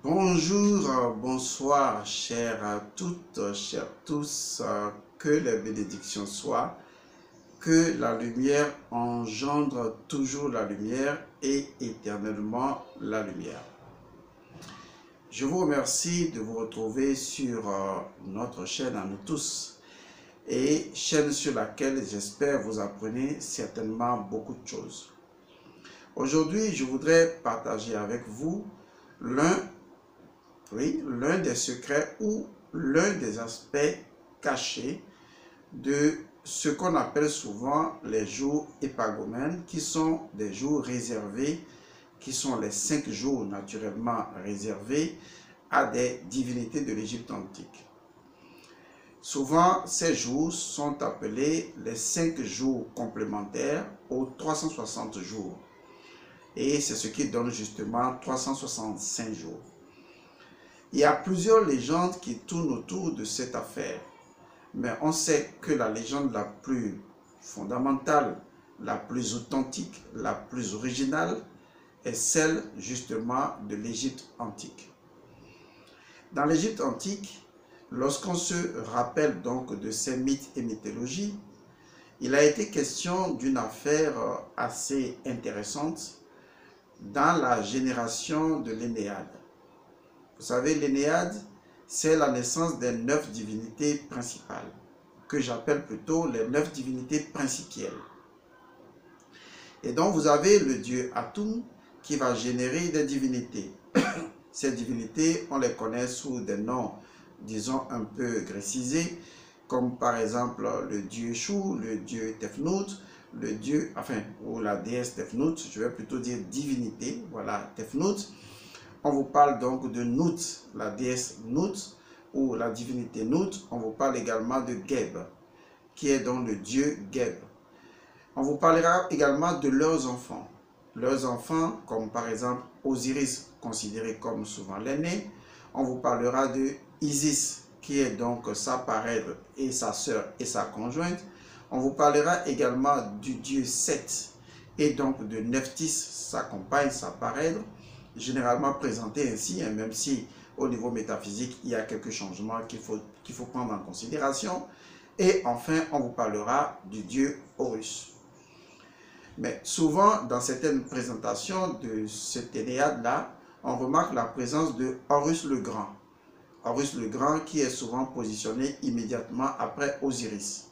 Bonjour, bonsoir, chères à toutes, chers tous, que les bénédictions soient, que la lumière engendre toujours la lumière et éternellement la lumière. Je vous remercie de vous retrouver sur notre chaîne à nous tous, et chaîne sur laquelle j'espère vous apprenez certainement beaucoup de choses. Aujourd'hui, je voudrais partager avec vous l'un des secrets ou l'un des aspects cachés de ce qu'on appelle souvent les jours épagomènes, qui sont des jours réservés, qui sont les 5 jours naturellement réservés à des divinités de l'Égypte antique. Souvent, ces jours sont appelés les 5 jours complémentaires aux 360 jours. Et c'est ce qui donne justement 365 jours. Il y a plusieurs légendes qui tournent autour de cette affaire, mais on sait que la légende la plus fondamentale, la plus authentique, la plus originale est celle justement de l'Égypte antique. Dans l'Égypte antique, lorsqu'on se rappelle donc de ces mythes et mythologies, il a été question d'une affaire assez intéressante dans la génération de l'Énéade. Vous savez, l'Énéade, c'est la naissance des 9 divinités principales, que j'appelle plutôt les 9 divinités principielles. Et donc, vous avez le dieu Atum qui va générer des divinités. Ces divinités, on les connaît sous des noms, disons, un peu grécisés, comme par exemple le dieu Chou, le dieu Tefnut, le dieu, ou la déesse Tefnut, je vais plutôt dire divinité, voilà, Tefnut. On vous parle donc de Nut, la déesse Nut, ou la divinité Nut. On vous parle également de Geb, qui est donc le dieu Geb. On vous parlera également de leurs enfants. Leurs enfants, comme par exemple Osiris, considéré comme souvent l'aîné. On vous parlera de Isis, qui est donc sa parèdre et sa sœur et sa conjointe. On vous parlera également du dieu Seth, et donc de Nephthys, sa compagne, sa parèdre, généralement présenté ainsi, même si au niveau métaphysique, il y a quelques changements qu'il faut prendre en considération. Et enfin, on vous parlera du dieu Horus. Mais souvent, dans certaines présentations de cette Énéade-là, on remarque la présence de Horus le Grand. Horus le Grand qui est souvent positionné immédiatement après Osiris.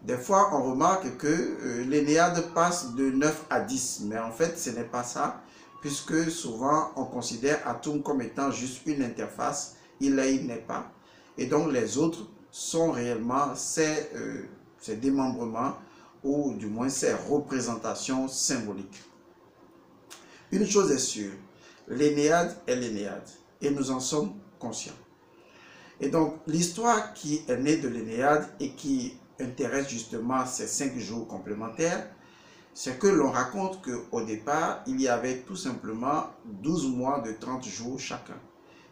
Des fois, on remarque que l'Énéade passe de 9 à 10, mais en fait, ce n'est pas ça, puisque souvent on considère Atum comme étant juste une interface, il n'est pas. Et donc les autres sont réellement ces démembrements, ou du moins ces représentations symboliques. Une chose est sûre, l'Énéade est l'Énéade, et nous en sommes conscients. Et donc l'histoire qui est née de l'Énéade et qui intéresse justement ces 5 jours complémentaires, c'est que l'on raconte qu'au départ, il y avait tout simplement 12 mois de 30 jours chacun.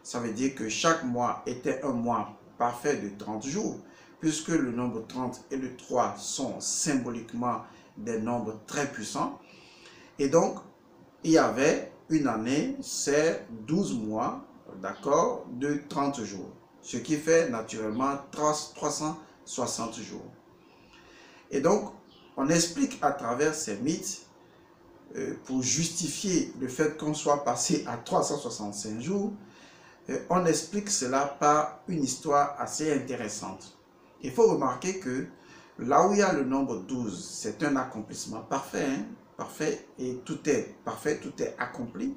Ça veut dire que chaque mois était un mois parfait de 30 jours, puisque le nombre 30 et le 3 sont symboliquement des nombres très puissants. Et donc, il y avait une année, c'est 12 mois, d'accord, de 30 jours, ce qui fait naturellement 360 jours. Et donc, on explique à travers ces mythes, pour justifier le fait qu'on soit passé à 365 jours, on explique cela par une histoire assez intéressante. Il faut remarquer que là où il y a le nombre 12, c'est un accomplissement parfait, parfait, et tout est parfait, tout est accompli,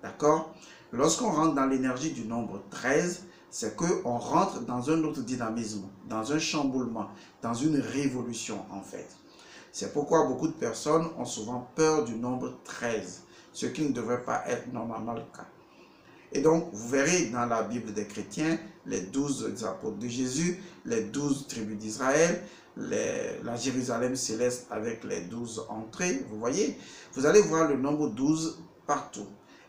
d'accord? Lorsqu'on rentre dans l'énergie du nombre 13, c'est qu'on rentre dans un autre dynamisme, dans un chamboulement, dans une révolution en fait. C'est pourquoi beaucoup de personnes ont souvent peur du nombre 13, ce qui ne devrait pas être normalement le cas. Et donc, vous verrez dans la Bible des chrétiens, les 12 apôtres de Jésus, les 12 tribus d'Israël, la Jérusalem céleste avec les 12 entrées, vous voyez, vous allez voir le nombre 12 partout.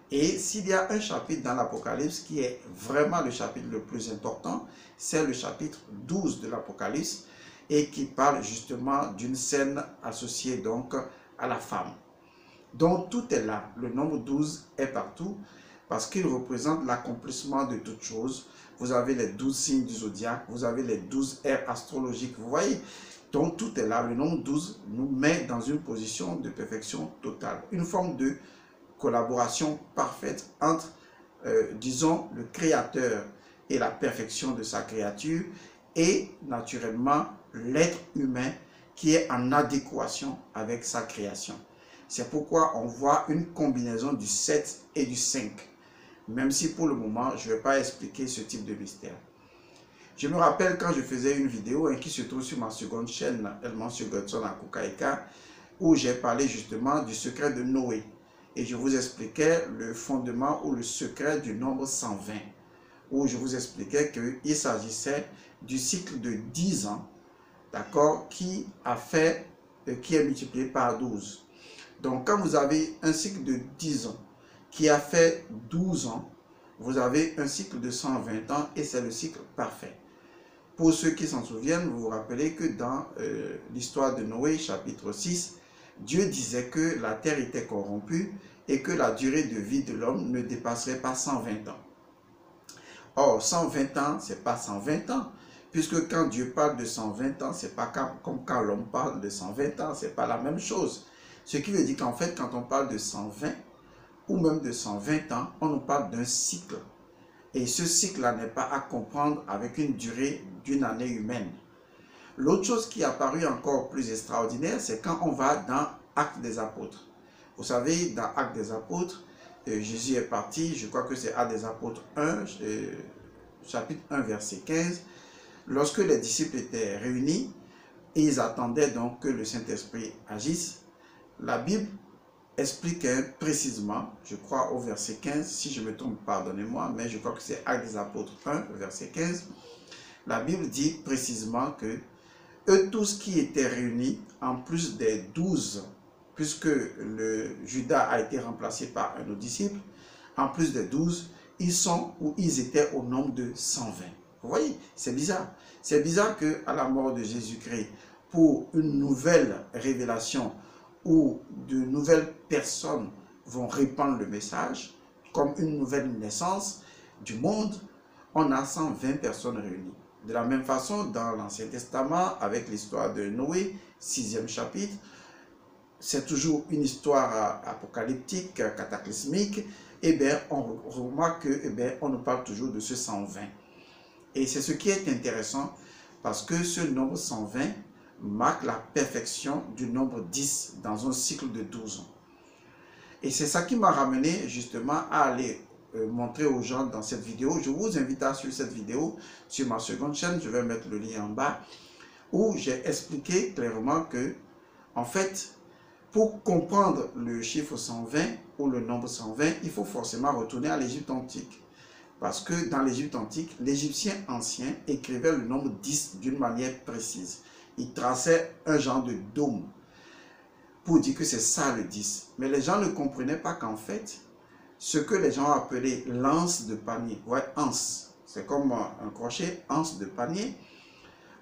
Et s'il y a un chapitre dans l'Apocalypse qui est vraiment le chapitre le plus important, c'est le chapitre 12 de l'Apocalypse, et qui parle justement d'une scène associée donc à la femme. Donc tout est là, le nombre 12 est partout, parce qu'il représente l'accomplissement de toutes choses. Vous avez les 12 signes du zodiaque, vous avez les 12 ères astrologiques, vous voyez. Donc tout est là, le nombre 12 nous met dans une position de perfection totale. Une forme de collaboration parfaite entre, disons, le créateur et la perfection de sa créature et naturellement l'être humain qui est en adéquation avec sa création. C'est pourquoi on voit une combinaison du 7 et du 5. Même si pour le moment, je ne vais pas expliquer ce type de mystère. Je me rappelle quand je faisais une vidéo qui se trouve sur ma seconde chaîne, Elmancio Godson Akukaika, où j'ai parlé justement du secret de Noé. Et je vous expliquais le fondement ou le secret du nombre 120. Où je vous expliquais qu'il s'agissait du cycle de 10 ans, d'accord, qui est multiplié par 12. Donc, quand vous avez un cycle de 10 ans qui a fait 12 ans, vous avez un cycle de 120 ans et c'est le cycle parfait. Pour ceux qui s'en souviennent, vous vous rappelez que dans l'histoire de Noé, chapitre 6, Dieu disait que la terre était corrompue et que la durée de vie de l'homme ne dépasserait pas 120 ans. Or, 120 ans, ce n'est pas 120 ans. Puisque quand Dieu parle de 120 ans, ce n'est pas comme quand l'homme parle de 120 ans, ce n'est pas la même chose. Ce qui veut dire qu'en fait, quand on parle de 120 ou même de 120 ans, on nous parle d'un cycle. Et ce cycle-là n'est pas à comprendre avec une durée d'une année humaine. L'autre chose qui est apparue encore plus extraordinaire, c'est quand on va dans Actes des Apôtres. Vous savez, dans Actes des Apôtres, Jésus est parti, je crois que c'est Actes des Apôtres 1, chapitre 1, verset 15. Lorsque les disciples étaient réunis, et ils attendaient donc que le Saint-Esprit agisse, la Bible explique précisément, je crois au verset 15, si je me trompe, pardonnez-moi, mais je crois que c'est Actes des Apôtres 1, verset 15, la Bible dit précisément que eux tous qui étaient réunis, en plus des 12, puisque le Judas a été remplacé par un autre disciple, en plus des 12, ils étaient au nombre de 120. Vous voyez, c'est bizarre. C'est bizarre qu'à la mort de Jésus-Christ, pour une nouvelle révélation où de nouvelles personnes vont répandre le message, comme une nouvelle naissance du monde, on a 120 personnes réunies. De la même façon, dans l'Ancien Testament, avec l'histoire de Noé, 6e chapitre, c'est toujours une histoire apocalyptique, cataclysmique, et bien on remarque qu'on nous parle toujours de ce 120. Et c'est ce qui est intéressant, parce que ce nombre 120 marque la perfection du nombre 10 dans un cycle de 12 ans. Et c'est ça qui m'a ramené justement à aller montrer aux gens dans cette vidéo. Je vous invite à suivre cette vidéo sur ma seconde chaîne, je vais mettre le lien en bas, où j'ai expliqué clairement que, en fait, pour comprendre le chiffre 120 ou le nombre 120, il faut forcément retourner à l'Égypte antique. Parce que dans l'Égypte antique, l'Égyptien ancien écrivait le nombre 10 d'une manière précise. Il traçait un genre de dôme pour dire que c'est ça le 10. Mais les gens ne comprenaient pas qu'en fait, ce que les gens appelaient l'anse de panier, ouais, anse, c'est comme un crochet, anse de panier.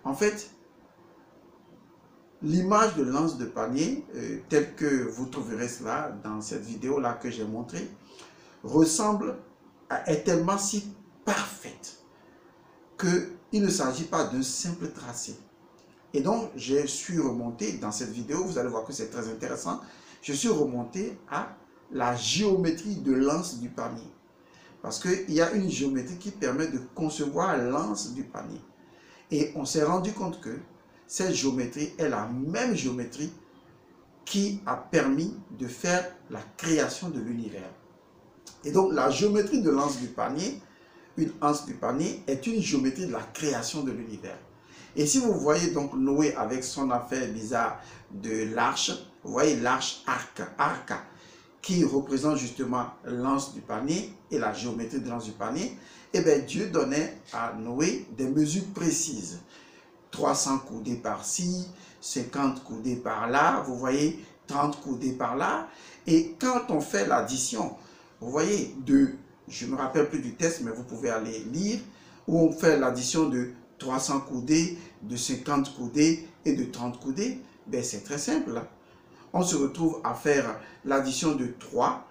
En fait, l'image de l'anse de panier, telle que vous trouverez cela dans cette vidéo-là que j'ai montrée, est tellement si parfaite qu'il ne s'agit pas d'un simple tracé. Et donc, je suis remonté dans cette vidéo, vous allez voir que c'est très intéressant, je suis remonté à la géométrie de l'anse du panier. Parce qu'il y a une géométrie qui permet de concevoir l'anse du panier. Et on s'est rendu compte que cette géométrie est la même géométrie qui a permis de faire la création de l'univers. Et donc, la géométrie de l'anse du panier, une anse du panier, est une géométrie de la création de l'univers. Et si vous voyez donc Noé avec son affaire bizarre de l'arche, vous voyez l'arche arca, qui représente justement l'anse du panier et la géométrie de l'anse du panier, et bien Dieu donnait à Noé des mesures précises. 300 coudées par-ci, 50 coudées par-là, vous voyez, 30 coudées par-là. Et quand on fait l'addition, vous voyez, je ne me rappelle plus du test, mais vous pouvez aller lire, où on fait l'addition de 300 coudées, de 50 coudées et de 30 coudées, ben c'est très simple. On se retrouve à faire l'addition de 3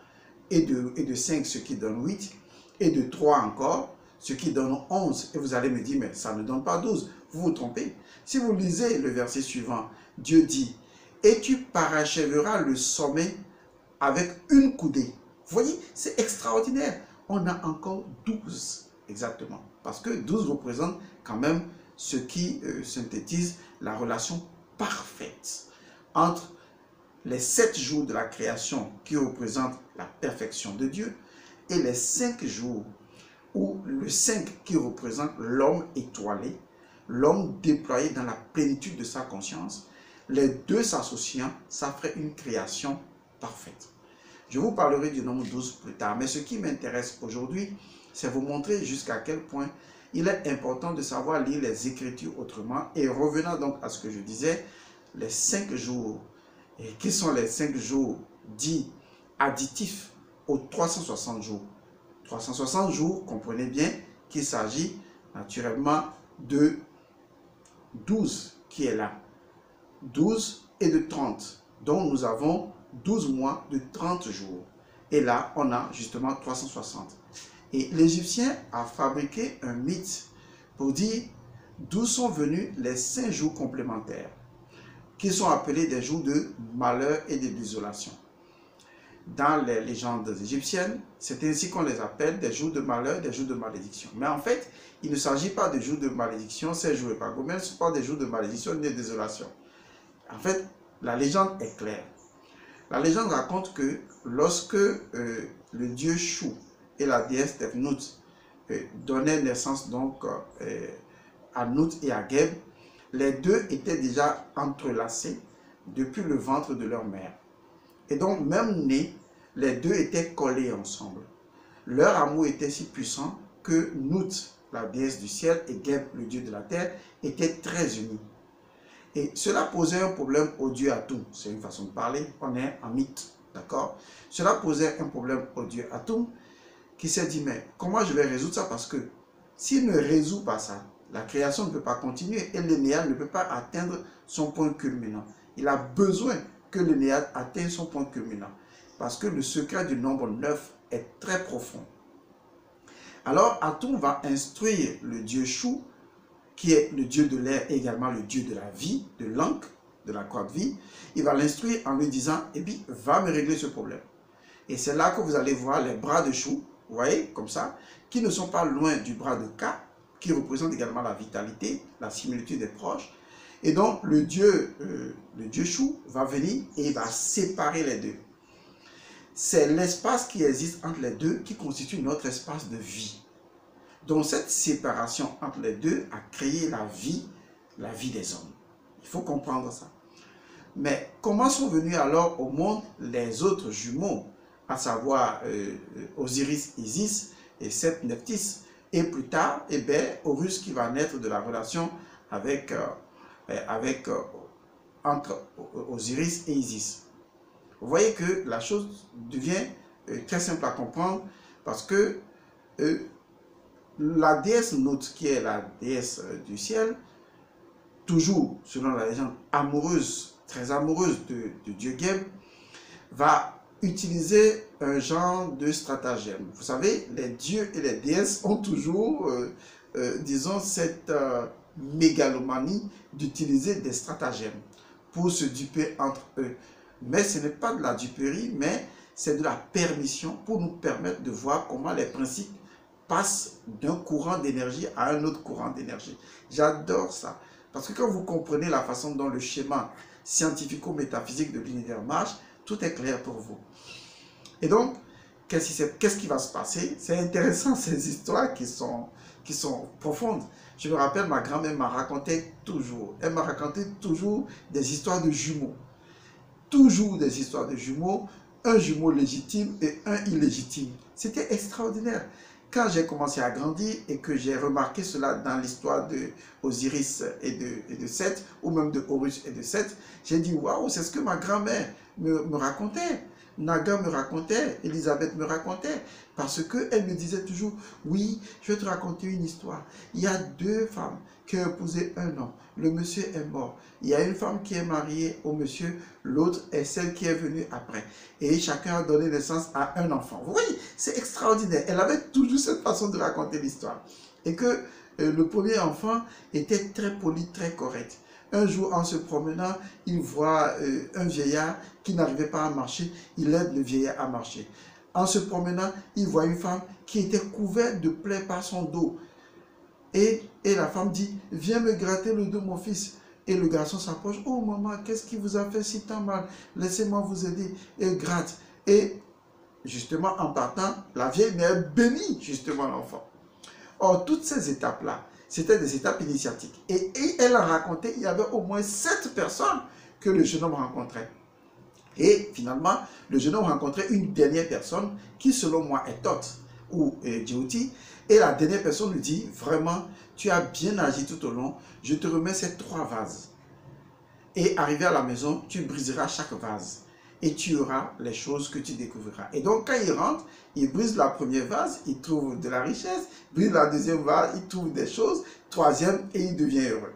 et de 5, ce qui donne 8, et de 3 encore, ce qui donne 11. Et vous allez me dire, mais ça ne donne pas 12. Vous vous trompez. Si vous lisez le verset suivant, Dieu dit, et tu parachèveras le sommet avec une coudée. Vous voyez, c'est extraordinaire. On a encore 12, exactement. Parce que 12 représente quand même ce qui synthétise la relation parfaite entre les 7 jours de la création qui représentent la perfection de Dieu et les 5 jours ou le 5 qui représente l'homme étoilé, l'homme déployé dans la plénitude de sa conscience. Les deux s'associant, ça ferait une création parfaite. Je vous parlerai du nombre 12 plus tard, mais ce qui m'intéresse aujourd'hui, c'est vous montrer jusqu'à quel point il est important de savoir lire les Écritures autrement. Et revenant donc à ce que je disais, les 5 jours, et qui sont les 5 jours dits additifs aux 360 jours. 360 jours, comprenez bien qu'il s'agit naturellement de 12 qui est là. 12 et de 30. Donc nous avons 12 mois de 30 jours. Et là, on a justement 360. Et l'Égyptien a fabriqué un mythe pour dire d'où sont venus les 5 jours complémentaires, qui sont appelés des jours de malheur et de désolation. Dans les légendes égyptiennes, c'est ainsi qu'on les appelle, des jours de malheur, des jours de malédiction. Mais en fait, il ne s'agit pas de jours de malédiction, ces jours épagomènes, ce ne sont pas des jours de malédiction ni de désolation. En fait, la légende est claire. La légende raconte que lorsque le dieu Chou et la déesse Tefnut donnaient naissance donc à Nout et à Geb, les deux étaient déjà entrelacés depuis le ventre de leur mère. Et donc, même nés, les deux étaient collés ensemble. Leur amour était si puissant que Nout, la déesse du ciel, et Geb, le dieu de la terre, étaient très unis. Et cela posait un problème au dieu Atum. C'est une façon de parler, on est en mythe, d'accord? Cela posait un problème au dieu Atum qui s'est dit, mais comment je vais résoudre ça? Parce que s'il ne résout pas ça, la création ne peut pas continuer et le néant ne peut pas atteindre son point culminant. Il a besoin que le néant atteigne son point culminant. Parce que le secret du nombre 9 est très profond. Alors Atum va instruire le dieu Chou, qui est le dieu de l'air et également le dieu de la vie, de l'encre, de la croix de vie. Il va l'instruire en lui disant, eh bien, va me régler ce problème. Et c'est là que vous allez voir les bras de Chou, vous voyez, comme ça, qui ne sont pas loin du bras de Ka, qui représente également la vitalité, la similitude des proches. Et donc, le dieu Chou va venir et il va séparer les deux. C'est l'espace qui existe entre les deux qui constitue notre espace de vie. Donc, cette séparation entre les deux a créé la vie des hommes. Il faut comprendre ça. Mais comment sont venus alors au monde les autres jumeaux, à savoir Osiris, Isis et Seth, Nephthys, et plus tard, eh bien, Horus qui va naître de la relation entre Osiris et Isis. Vous voyez que la chose devient très simple à comprendre parce que la déesse Nout, qui est la déesse du ciel, toujours selon la légende amoureuse, très amoureuse de dieu Geb, va utiliser un genre de stratagème. Vous savez, les dieux et les déesses ont toujours, disons, cette mégalomanie d'utiliser des stratagèmes pour se duper entre eux. Mais ce n'est pas de la duperie, mais c'est de la permission pour nous permettre de voir comment les principes passent d'un courant d'énergie à un autre courant d'énergie. J'adore ça. Parce que quand vous comprenez la façon dont le schéma scientifico-métaphysique de l'univers marche, tout est clair pour vous. Et donc, qu'est-ce qui va se passer? C'est intéressant ces histoires qui sont profondes. Je me rappelle, ma grand-mère m'a raconté toujours. Elle m'a raconté toujours des histoires de jumeaux. Toujours des histoires de jumeaux. Un jumeau légitime et un illégitime. C'était extraordinaire. Quand j'ai commencé à grandir et que j'ai remarqué cela dans l'histoire de Osiris et de Seth, ou même de Horus et de Seth, j'ai dit, waouh, c'est ce que ma grand-mère me racontait. Naga me racontait, Elisabeth me racontait, parce qu'elle me disait toujours, oui, je vais te raconter une histoire. Il y a deux femmes qui ont épousé un homme. Le monsieur est mort. Il y a une femme qui est mariée au monsieur, l'autre est celle qui est venue après. Et chacun a donné naissance à un enfant. Vous voyez, c'est extraordinaire. Elle avait toujours cette façon de raconter l'histoire. Et que le premier enfant était très poli, très correct. Un jour, en se promenant, il voit un vieillard qui n'arrivait pas à marcher. Il aide le vieillard à marcher. En se promenant, il voit une femme qui était couverte de plaies par son dos. Et la femme dit, viens me gratter le dos, mon fils. Et le garçon s'approche, oh maman, qu'est-ce qui vous a fait si tant mal? Laissez-moi vous aider. Et gratte. Et justement, en partant, la vieille mère bénit justement l'enfant. Or, toutes ces étapes-là, c'était des étapes initiatiques. Et elle a raconté, il y avait au moins 7 personnes que le jeune homme rencontrait. Et finalement, le jeune homme rencontrait une dernière personne qui, selon moi, est Thoth ou Djéouti. Et la dernière personne lui dit, vraiment, tu as bien agi tout au long, je te remets ces 3 vases. Et arrivé à la maison, tu briseras chaque vase. Et tu auras les choses que tu découvriras. Et donc, quand il rentre, il brise la première vase, il trouve de la richesse, brise la deuxième vase, il trouve des choses, troisième, et il devient heureux.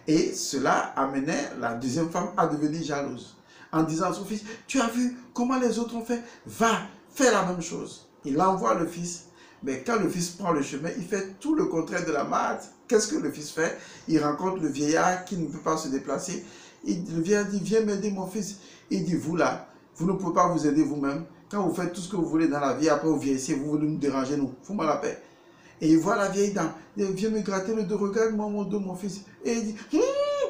Et cela amenait la deuxième femme à devenir jalouse, en disant à son fils, tu as vu comment les autres ont fait, va, fais la même chose. Il envoie le fils, mais quand le fils prend le chemin, il fait tout le contraire de la marde. Qu'est-ce que le fils fait? Il rencontre le vieillard qui ne peut pas se déplacer. Le vieillard dit, viens m'aider mon fils. Il dit, vous là, vous ne pouvez pas vous aider vous-même. Quand vous faites tout ce que vous voulez dans la vie, après vous vieillissez, vous voulez nous déranger, nous. Fous-moi la paix. Et il voit la vieille dame. Il dit, viens me gratter le dos, regarde-moi mon dos, mon fils. Et il dit,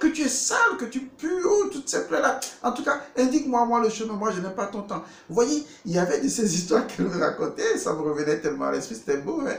que tu es sale, que tu pues, oh, toutes ces plaies-là. En tout cas, indique-moi moi le chemin, moi je n'ai pas ton temps. Vous voyez, il y avait de ces histoires qu'elle me racontait, ça me revenait tellement à l'esprit, c'était beau. Hein?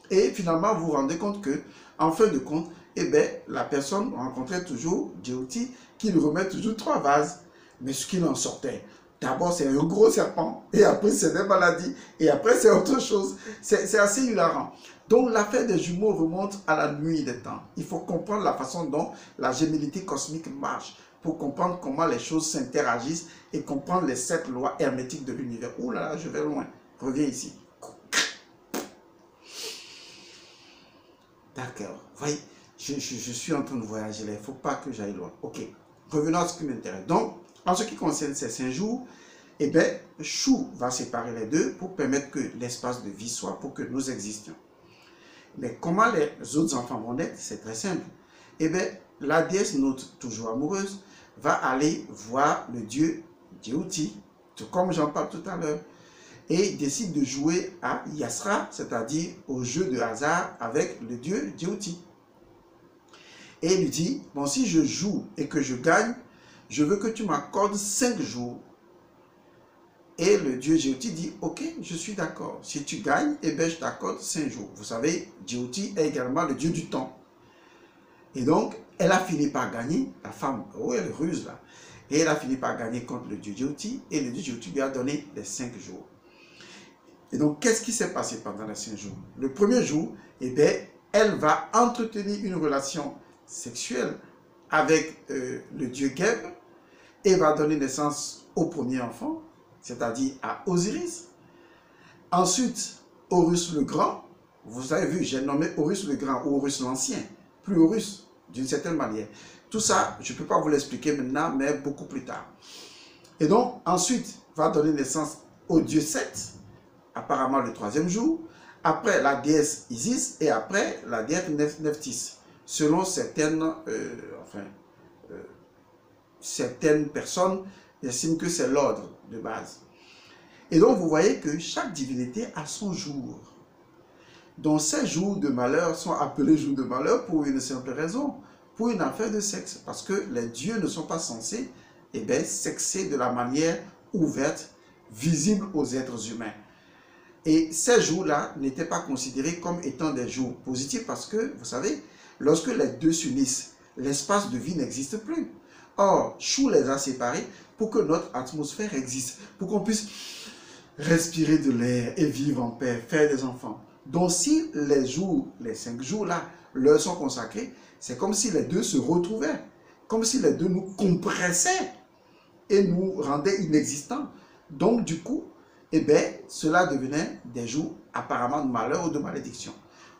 Et finalement, vous vous rendez compte que, en fin de compte, eh bien, la personne rencontrait toujours Djéouti, qui lui remet toujours 3 vases. Mais ce qu'il en sortait, d'abord c'est un gros serpent, et après c'est des maladies, et après c'est autre chose. C'est assez hilarant. Donc l'affaire des jumeaux remonte à la nuit des temps. Il faut comprendre la façon dont la gémellité cosmique marche, pour comprendre comment les choses s'interagissent, et comprendre les 7 lois hermétiques de l'univers. Ouh là là, je vais loin. Reviens ici. D'accord. Voyez, je suis en train de voyager là, il ne faut pas que j'aille loin. Ok, revenons à ce qui m'intéresse. Donc, en ce qui concerne ces 5 jours, eh bien, Chou va séparer les deux pour permettre que l'espace de vie soit pour que nous existions. Mais comment les autres enfants vont naître? C'est très simple. Eh bien, la déesse Nôtre, toujours amoureuse, va aller voir le dieu Djéouti, tout comme j'en parle tout à l'heure, et décide de jouer à Yasra, c'est-à-dire au jeu de hasard avec le dieu Djéouti. Et il lui dit, bon, si je joue et que je gagne, je veux que tu m'accordes 5 jours. Et le dieu Djéouti dit, ok, je suis d'accord. Si tu gagnes, eh bien, je t'accorde 5 jours. Vous savez, Djéouti est également le dieu du temps. Et donc, elle a fini par gagner, la femme, oh, elle est ruse là. Et elle a fini par gagner contre le dieu Djéouti, et le dieu Djéouti lui a donné les 5 jours. Et donc, qu'est-ce qui s'est passé pendant les 5 jours? Le premier jour, eh bien, elle va entretenir une relation sexuelle avec le dieu Geb, et va donner naissance au premier enfant, c'est-à-dire à Osiris. Ensuite, Horus le Grand, vous avez vu, j'ai nommé Horus le Grand ou Horus l'Ancien, plus Horus d'une certaine manière. Tout ça, je ne peux pas vous l'expliquer maintenant, mais beaucoup plus tard. Et donc, ensuite, va donner naissance au dieu Seth, apparemment le 3e jour, après la déesse Isis et après la déesse Nephthys, selon certaines, certaines personnes estiment que c'est l'ordre de base. Et donc, vous voyez que chaque divinité a son jour. Donc, ces jours de malheur sont appelés jours de malheur pour une simple raison, pour une affaire de sexe. Parce que les dieux ne sont pas censés sexer de la manière ouverte, visible aux êtres humains. Et ces jours-là n'étaient pas considérés comme étant des jours positifs parce que, vous savez, lorsque les deux s'unissent, l'espace de vie n'existe plus. Or, Chou les a séparés pour que notre atmosphère existe, pour qu'on puisse respirer de l'air et vivre en paix, faire des enfants. Donc si les jours, les 5 jours-là, leur sont consacrés, c'est comme si les deux se retrouvaient, comme si les deux nous compressaient et nous rendaient inexistants. Donc du coup, eh bien, cela devenait des jours apparemment de malheur ou de malédiction.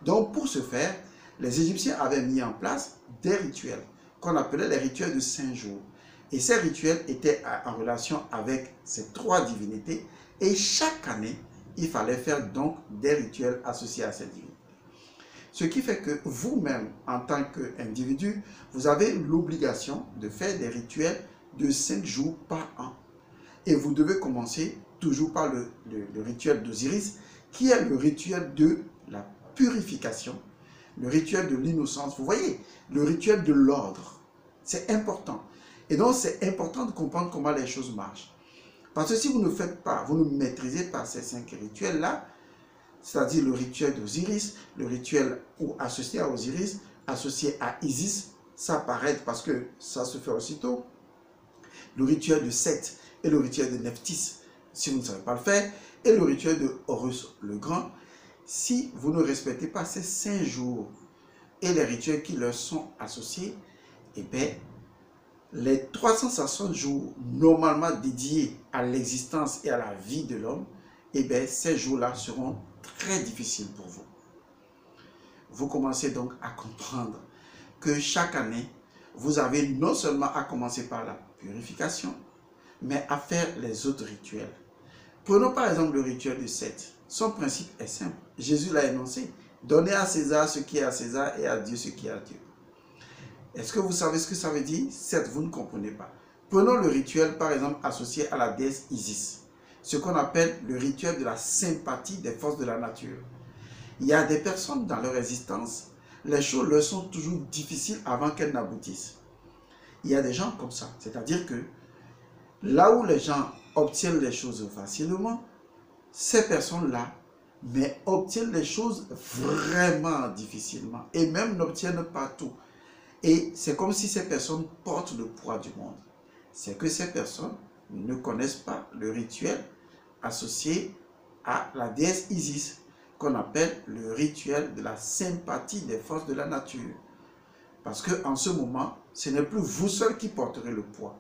Donc pour ce faire, les Égyptiens avaient mis en place des rituels qu'on appelait les rituels de 5 jours. Et ces rituels étaient en relation avec ces 3 divinités. Et chaque année, il fallait faire donc des rituels associés à ces divinités. Ce qui fait que vous-même, en tant qu'individu, vous avez l'obligation de faire des rituels de 5 jours par an. Et vous devez commencer toujours par le rituel d'Osiris, qui est le rituel de la purification, le rituel de l'innocence. Vous voyez, le rituel de l'ordre. C'est important. Et donc, c'est important de comprendre comment les choses marchent. Parce que si vous ne faites pas, vous ne maîtrisez pas ces 5 rituels-là, c'est-à-dire le rituel d'Osiris, le rituel associé à Osiris, associé à Isis, ça paraît parce que ça se fait aussitôt. Le rituel de Seth et le rituel de Nephthys, si vous ne savez pas le faire, et le rituel de Horus le Grand, si vous ne respectez pas ces 5 jours et les rituels qui leur sont associés, eh bien, les 360 jours normalement dédiés à l'existence et à la vie de l'homme, eh bien, ces jours-là seront très difficiles pour vous. Vous commencez donc à comprendre que chaque année, vous avez non seulement à commencer par la purification, mais à faire les autres rituels. Prenons par exemple le rituel de Seth. Son principe est simple. Jésus l'a énoncé. Donnez à César ce qui est à César et à Dieu ce qui est à Dieu. Est-ce que vous savez ce que ça veut dire? Certes, vous ne comprenez pas. Prenons le rituel par exemple associé à la déesse Isis. Ce qu'on appelle le rituel de la sympathie des forces de la nature. Il y a des personnes dans leur existence, les choses leur sont toujours difficiles avant qu'elles n'aboutissent. Il y a des gens comme ça. C'est-à-dire que là où les gens obtiennent les choses facilement, ces personnes-là, mais obtiennent les choses vraiment difficilement et même n'obtiennent pas tout. Et c'est comme si ces personnes portent le poids du monde. C'est que ces personnes ne connaissent pas le rituel associé à la déesse Isis, qu'on appelle le rituel de la sympathie des forces de la nature. Parce qu'en ce moment, ce n'est plus vous seul qui porterez le poids.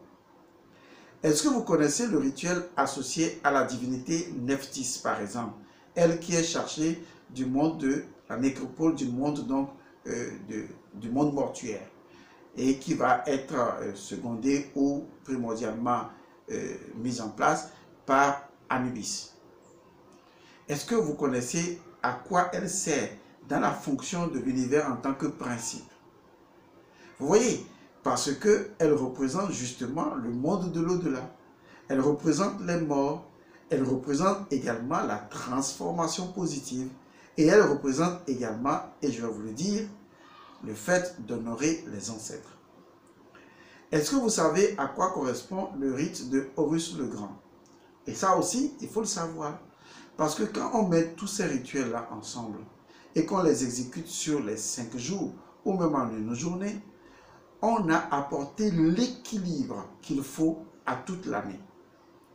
Est-ce que vous connaissez le rituel associé à la divinité Nephthys, par exemple? Elle qui est chargée du monde de la nécropole, du monde donc du monde mortuaire, et qui va être secondée ou primordialement mise en place par Anubis. Est-ce que vous connaissez à quoi elle sert dans la fonction de l'univers en tant que principe? Vous voyez, parce qu'elle représente justement le monde de l'au-delà. Elle représente les morts, elle représente également la transformation positive et elle représente également, et je vais vous le dire, le fait d'honorer les ancêtres. Est-ce que vous savez à quoi correspond le rite de Horus le Grand? Et ça aussi, il faut le savoir. Parce que quand on met tous ces rituels-là ensemble et qu'on les exécute sur les 5 jours ou même en une journée, on a apporté l'équilibre qu'il faut à toute l'année.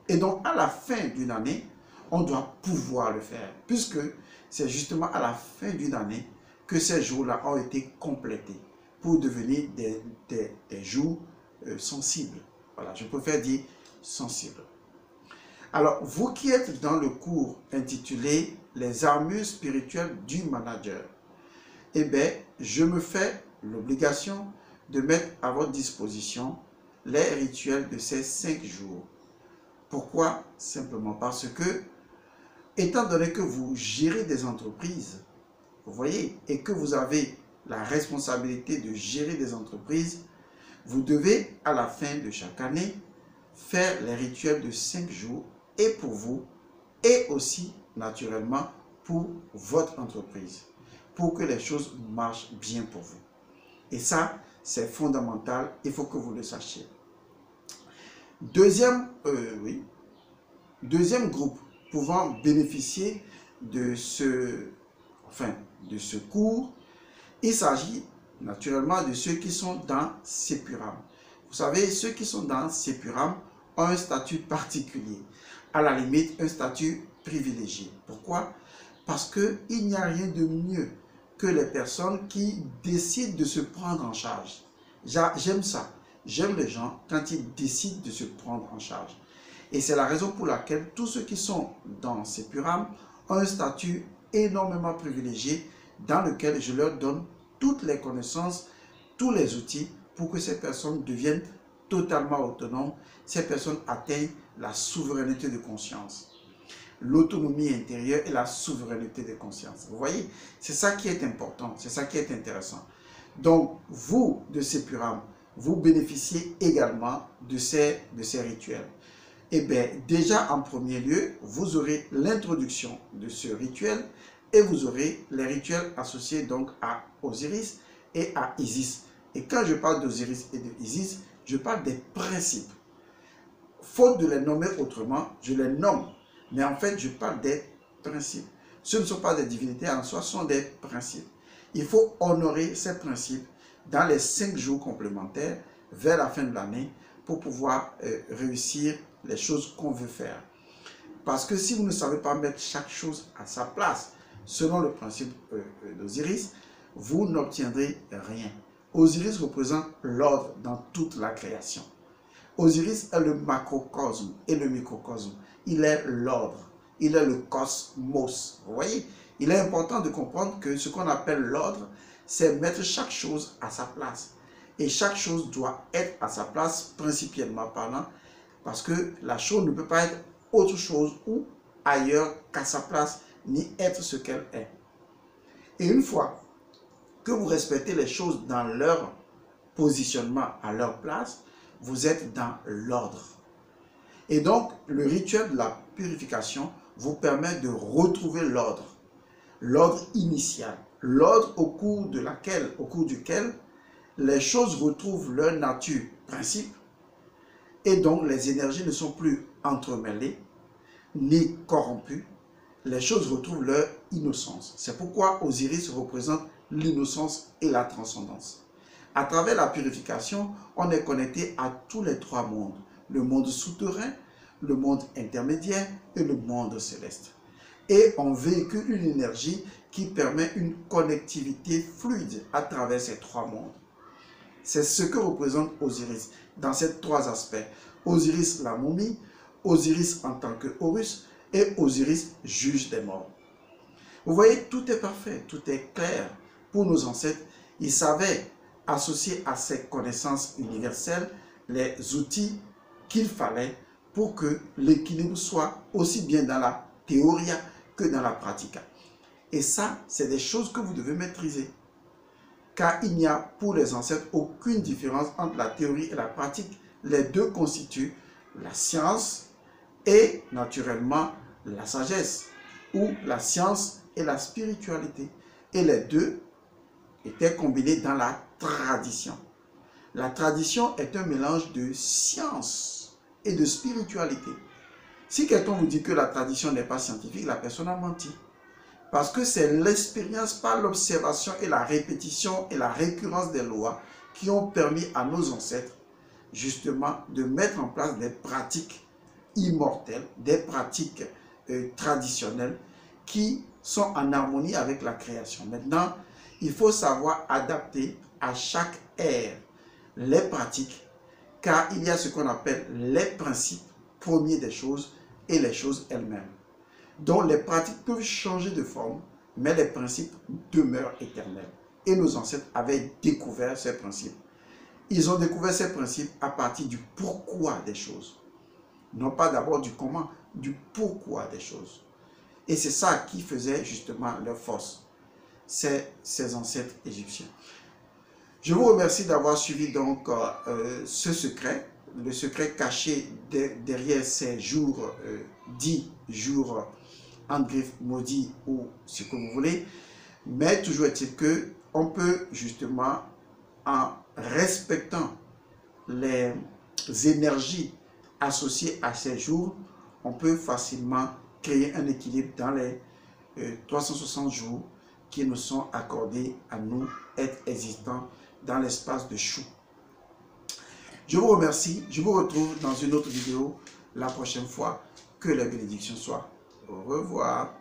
Et donc, à la fin d'une année, on doit pouvoir le faire, puisque c'est justement à la fin d'une année que ces jours-là ont été complétés pour devenir des jours sensibles. Voilà, je préfère dire sensibles. Alors, vous qui êtes dans le cours intitulé « Les armures spirituelles du manager », eh bien, je me fais l'obligation de mettre à votre disposition les rituels de ces 5 jours. Pourquoi? Simplement parce que, étant donné que vous gérez des entreprises, vous voyez, et que vous avez la responsabilité de gérer des entreprises, vous devez, à la fin de chaque année, faire les rituels de 5 jours, et pour vous, et aussi, naturellement, pour votre entreprise, pour que les choses marchent bien pour vous. Et ça, c'est fondamental, il faut que vous le sachiez. Deuxième groupe pouvant bénéficier de ce cours, il s'agit naturellement de ceux qui sont dans Sepuram. Vous savez, ceux qui sont dans Sepuram ont un statut particulier, à la limite un statut privilégié. Pourquoi? Parce qu'il n'y a rien de mieux que les personnes qui décident de se prendre en charge. J'aime ça. J'aime les gens quand ils décident de se prendre en charge. Et c'est la raison pour laquelle tous ceux qui sont dans ces purames ont un statut énormément privilégié dans lequel je leur donne toutes les connaissances, tous les outils pour que ces personnes deviennent totalement autonomes, ces personnes atteignent la souveraineté de conscience. L'autonomie intérieure et la souveraineté de conscience. Vous voyez, c'est ça qui est important, c'est ça qui est intéressant. Donc, vous, de ces purames, vous bénéficiez également de ces rituels. Eh bien, déjà en premier lieu, vous aurez l'introduction de ce rituel et vous aurez les rituels associés donc à Osiris et à Isis. Et quand je parle d'Osiris et d'Isis, je parle des principes. Faute de les nommer autrement, je les nomme. Mais en fait, je parle des principes. Ce ne sont pas des divinités en soi, ce sont des principes. Il faut honorer ces principes dans les 5 jours complémentaires vers la fin de l'année pour pouvoir réussir les choses qu'on veut faire. Parce que si vous ne savez pas mettre chaque chose à sa place, selon le principe d'Osiris, vous n'obtiendrez rien. Osiris représente l'ordre dans toute la création. Osiris est le macrocosme et le microcosme. Il est l'ordre, il est le cosmos. Vous voyez, il est important de comprendre que ce qu'on appelle l'ordre, c'est mettre chaque chose à sa place. Et chaque chose doit être à sa place, principiellement parlant, parce que la chose ne peut pas être autre chose ou ailleurs qu'à sa place, ni être ce qu'elle est. Et une fois que vous respectez les choses dans leur positionnement, à leur place, vous êtes dans l'ordre. Et donc, le rituel de la purification vous permet de retrouver l'ordre. L'ordre initial. L'ordre au cours duquel les choses retrouvent leur nature principe. Et donc, les énergies ne sont plus entremêlées, ni corrompues. Les choses retrouvent leur innocence. C'est pourquoi Osiris représente l'innocence et la transcendance. À travers la purification, on est connecté à tous les 3 mondes. Le monde souterrain, le monde intermédiaire et le monde céleste. Et on véhicule une énergie qui permet une connectivité fluide à travers ces 3 mondes. C'est ce que représente Osiris dans ces 3 aspects. Osiris la momie, Osiris en tant que Horus et Osiris juge des morts. Vous voyez, tout est parfait, tout est clair. Pour nos ancêtres, ils savaient associer à ces connaissances universelles les outils qu'il fallait pour que l'équilibre soit aussi bien dans la théorie que dans la pratique. Et ça, c'est des choses que vous devez maîtriser. Car il n'y a pour les ancêtres aucune différence entre la théorie et la pratique. Les deux constituent la science et naturellement la sagesse, ou la science et la spiritualité. Et les deux étaient combinés dans la tradition. La tradition est un mélange de science et de spiritualité. Si quelqu'un vous dit que la tradition n'est pas scientifique, la personne a menti. Parce que c'est l'expérience par l'observation et la répétition et la récurrence des lois qui ont permis à nos ancêtres justement de mettre en place des pratiques immortelles, des pratiques traditionnelles qui sont en harmonie avec la création. Maintenant, il faut savoir adapter à chaque ère les pratiques, car il y a ce qu'on appelle les principes premiers des choses et les choses elles-mêmes. Donc les pratiques peuvent changer de forme, mais les principes demeurent éternels. Et nos ancêtres avaient découvert ces principes. Ils ont découvert ces principes à partir du pourquoi des choses. Non pas d'abord du comment, du pourquoi des choses. Et c'est ça qui faisait justement leur force. C'est ces ancêtres égyptiens. Je vous remercie d'avoir suivi donc ce secret, le secret caché derrière ces jours, 10 jours en griffe maudit ou ce que vous voulez. Mais toujours est-il qu'on peut justement, en respectant les énergies associées à ces jours, on peut facilement créer un équilibre dans les 360 jours qui nous sont accordés à nous, êtres existants dans l'espace de Chou. Je vous remercie. Je vous retrouve dans une autre vidéo la prochaine fois. Que la bénédiction soit. Au revoir.